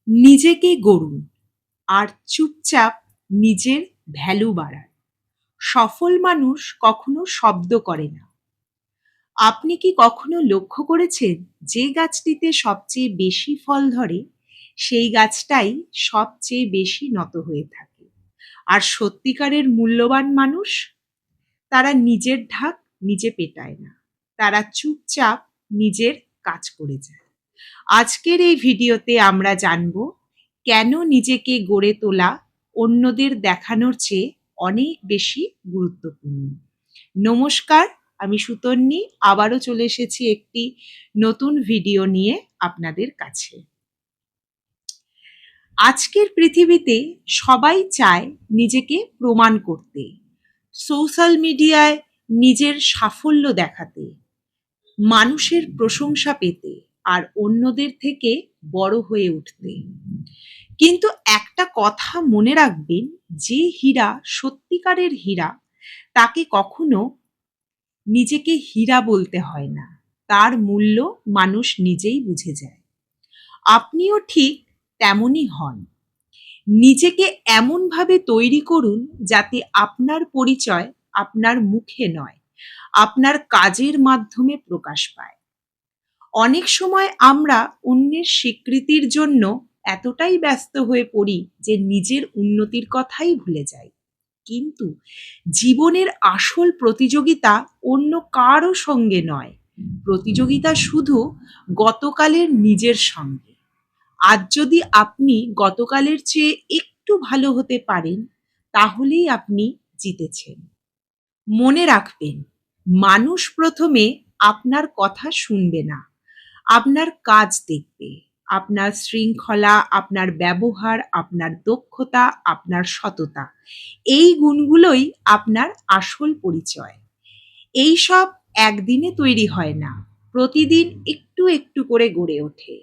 নিজেকে গড়ুন আর চুপচাপ নিজের ভ্যালু বাড়ান। সফল মানুষ কখনো শব্দ করে না। আপনি কি কখনো লক্ষ্য করেছেন যে গাছটিতে সবচেয়ে বেশি ফল ধরে সেই গাছটাই সবচেয়ে বেশি নত হয়ে থাকে? আর সত্যিকারের মূল্যবান মানুষ, তারা নিজের ঢাক নিজে পেটায় না, তারা চুপচাপ নিজের কাজ করে যায়। আজকের এই ভিডিওতে আমরা জানব কেন নিজেকে গড়ে তোলা অন্যদের দেখানোর চেয়ে অনেক বেশি গুরুত্বপূর্ণ। নমস্কার, আমি সুতন্নি আবারও চলে এসেছি একটি নতুন ভিডিও নিয়ে আপনাদের কাছে। আজকের পৃথিবীতে সবাই চায় নিজেকে প্রমাণ করতে, সোশ্যাল মিডিয়ায় নিজের সাফল্য দেখাতে, মানুষের প্রশংসা পেতে আর অন্যদের থেকে বড় হয়ে উঠতে। কিন্তু একটা কথা মনে রাখবেন, যে হীরা সত্যিকারের হীরা তাকে কখনো নিজেকে হীরা বলতে হয় না, তার মূল্য মানুষ নিজেই বুঝে যায়। আপনিও ঠিক তেমনই হন। নিজেকে এমনভাবে তৈরি করুন যাতে আপনার পরিচয় আপনার মুখে নয়, আপনার কাজের মাধ্যমে প্রকাশ পায়। অনেক সময় আমরা অন্যের স্বীকৃতির জন্য এতটাই ব্যস্ত হয়ে পড়ি যে নিজের উন্নতির কথাই ভুলে যাই। কিন্তু জীবনের আসল প্রতিযোগিতা অন্য কারো সঙ্গে নয়, প্রতিযোগিতা শুধু গতকালের নিজের সঙ্গে। আজ যদি আপনি গতকালের চেয়ে একটু ভালো হতে পারেন, তাহলেই আপনি জিতেছেন। মনে রাখবেন, মানুষ প্রথমে আপনার কথা শুনবে না, আপনার কাজ দেখবে, আপনার শৃঙ্খলা, আপনার ব্যবহার, আপনার দক্ষতা, আপনার সততা। এই গুণগুলোই আপনার আসল পরিচয়। এই সব একদিনে তৈরি হয় না, প্রতিদিন একটু একটু করে গড়ে ওঠে।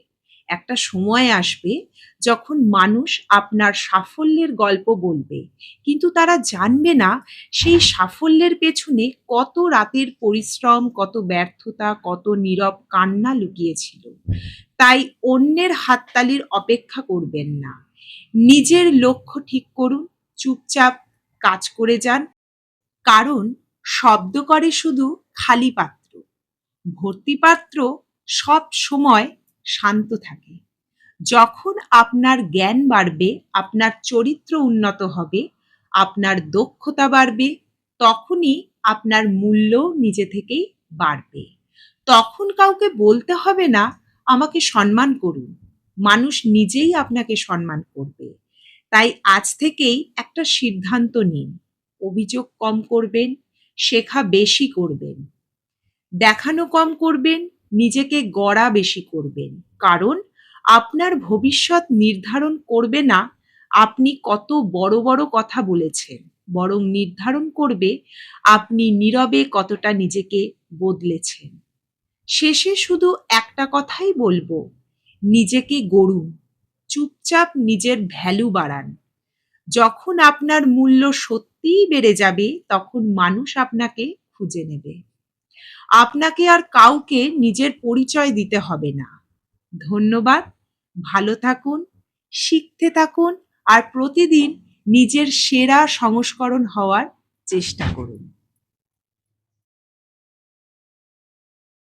একটা সময় আসবে যখন মানুষ আপনার সাফল্যের গল্প বলবে, কিন্তু তারা জানবে না সেই সাফল্যের পেছনে কত রাতের পরিশ্রম, কত ব্যর্থতা, কত নীরব কান্না লুকিয়েছিল। তাই অন্যের হাততালির অপেক্ষা করবেন না, নিজের লক্ষ্য ঠিক করুন, চুপচাপ কাজ করে যান। কারণ শব্দ করে শুধু খালি পাত্র, ভর্তি পাত্র সব সময় শান্ত থাকে। যখন আপনার জ্ঞান বাড়বে, আপনার চরিত্র উন্নত হবে, আপনার দক্ষতা বাড়বে, তখনই আপনার মূল্য নিজে থেকেই বাড়বে। তখন কাউকে বলতে হবে না আমাকে সম্মান করুন, মানুষ নিজেই আপনাকে সম্মান করবে। তাই আজ থেকেই একটা সিদ্ধান্ত নিন, অভিযোগ কম করবেন, শেখা বেশি করবেন, দেখানো কম করবেন, নিজেকে গড়া বেশি করবেন। কারণ আপনার ভবিষ্যৎ নির্ধারণ করবে না আপনি কত বড় বড় কথা বলেছেন, বরং নির্ধারণ করবে আপনি নীরবে কতটা নিজেকে বদলেছেন। শেষে শুধু একটা কথাই বলবো, নিজেকে গড়ুন, চুপচাপ নিজের ভ্যালু বাড়ান। যখন আপনার মূল্য সত্যিই বেড়ে যাবে, তখন মানুষ আপনাকে খুঁজে নেবে। আপনাকে আর কাউকে নিজের পরিচয় দিতে হবে না। ধন্যবাদ, ভালো থাকুন, শিখতে থাকুন আর প্রতিদিন নিজের সেরা সংস্করণ হওয়ার চেষ্টা করুন।